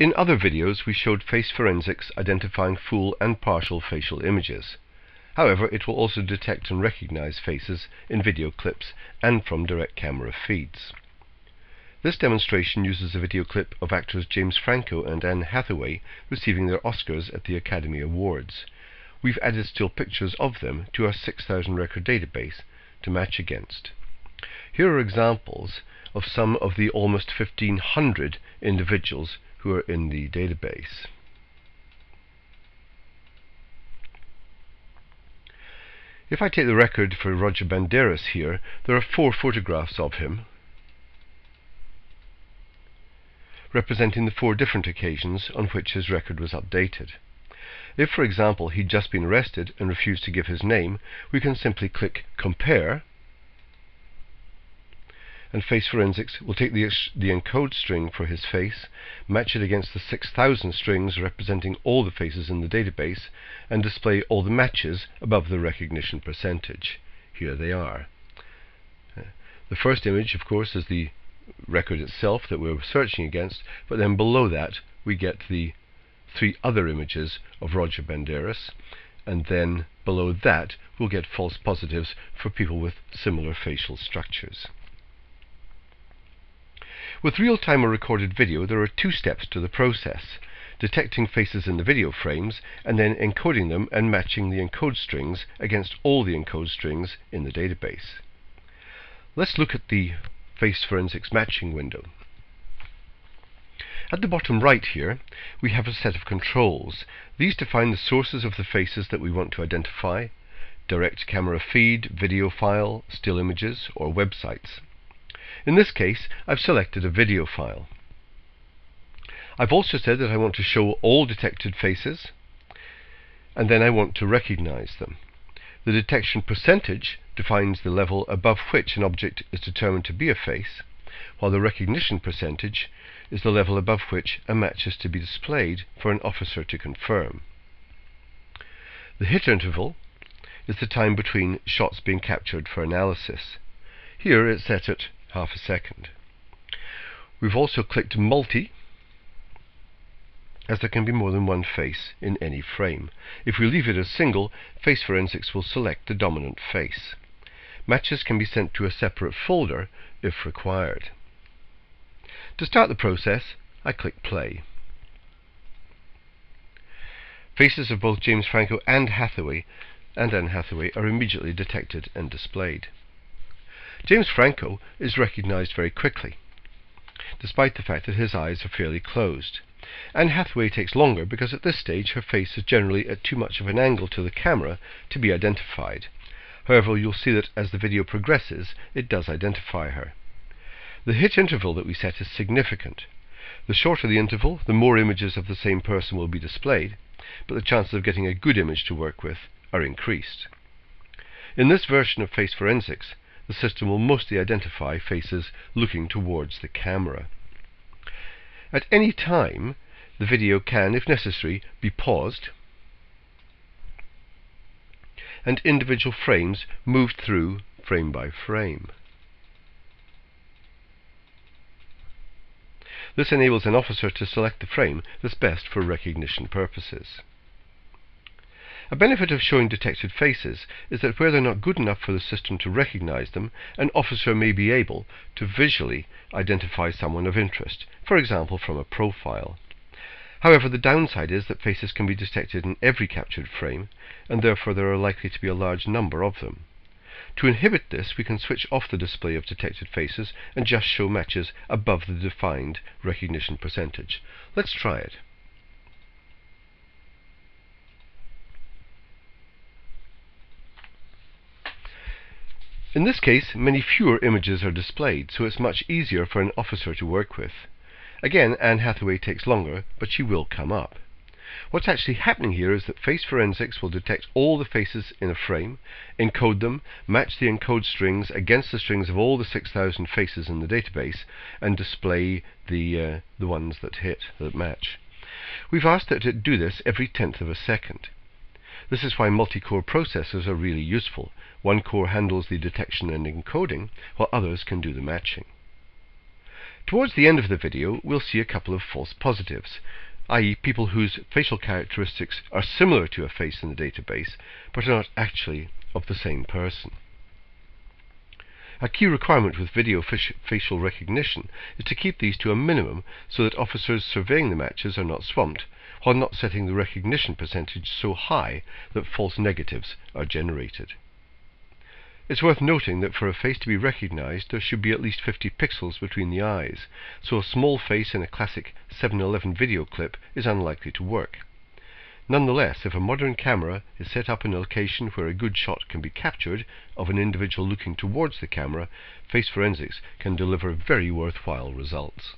In other videos, we showed face forensics identifying full and partial facial images. However, it will also detect and recognize faces in video clips and from direct camera feeds. This demonstration uses a video clip of actors James Franco and Anne Hathaway receiving their Oscars at the Academy Awards. We've added still pictures of them to our 6,000 record database to match against. Here are examples of some of the almost 1,500 individuals who are in the database. If I take the record for Roger Banderas here, there are 4 photographs of him, representing the 4 different occasions on which his record was updated. If, for example, he'd just been arrested and refused to give his name, we can simply click Compare, and Face Forensics will take the encode string for his face, match it against the 6,000 strings representing all the faces in the database, and display all the matches above the recognition percentage. Here they are. The first image, of course, is the record itself that we're searching against, but then below that we get the 3 other images of Roger Banderas, and then below that we'll get false positives for people with similar facial structures. With real-time or recorded video, there are 2 steps to the process: detecting faces in the video frames and then encoding them and matching the encode strings against all the encode strings in the database. Let's look at the Face Forensics matching window. At the bottom right here, we have a set of controls. These define the sources of the faces that we want to identify: direct camera feed, video file, still images, or websites. In this case, I've selected a video file. I've also said that I want to show all detected faces, and then I want to recognize them. The detection percentage defines the level above which an object is determined to be a face, while the recognition percentage is the level above which a match is to be displayed for an officer to confirm. The hit interval is the time between shots being captured for analysis. Here it's set at half a second. We've also clicked multi, as there can be more than one face in any frame. If we leave it as single, Face Forensics will select the dominant face. Matches can be sent to a separate folder if required. To start the process, I click play. Faces of both James Franco and Anne Hathaway are immediately detected and displayed. James Franco is recognized very quickly, despite the fact that his eyes are fairly closed. Anne Hathaway takes longer because at this stage her face is generally at too much of an angle to the camera to be identified. However, you'll see that as the video progresses, it does identify her. The hit interval that we set is significant. The shorter the interval, the more images of the same person will be displayed, but the chances of getting a good image to work with are increased. In this version of Face Forensics, the system will mostly identify faces looking towards the camera. At any time, the video can, if necessary, be paused and individual frames moved through frame by frame. This enables an officer to select the frame that's best for recognition purposes. A benefit of showing detected faces is that where they're not good enough for the system to recognize them, an officer may be able to visually identify someone of interest, for example from a profile. However, the downside is that faces can be detected in every captured frame, and therefore there are likely to be a large number of them. To inhibit this, we can switch off the display of detected faces and just show matches above the defined recognition percentage. Let's try it. In this case, many fewer images are displayed, so it's much easier for an officer to work with. Again, Anne Hathaway takes longer, but she will come up. What's actually happening here is that Face Forensics will detect all the faces in a frame, encode them, match the encode strings against the strings of all the 6,000 faces in the database, and display the ones that match. We've asked it to do this every 1/10 of a second. This is why multi-core processors are really useful. One core handles the detection and encoding, while others can do the matching. Towards the end of the video, we'll see a couple of false positives, i.e. people whose facial characteristics are similar to a face in the database, but are not actually of the same person. A key requirement with video facial recognition is to keep these to a minimum so that officers surveying the matches are not swamped, while not setting the recognition percentage so high that false negatives are generated. It's worth noting that for a face to be recognized, there should be at least 50 pixels between the eyes, so a small face in a classic 7-11 video clip is unlikely to work. Nonetheless, if a modern camera is set up in a location where a good shot can be captured of an individual looking towards the camera, face forensics can deliver very worthwhile results.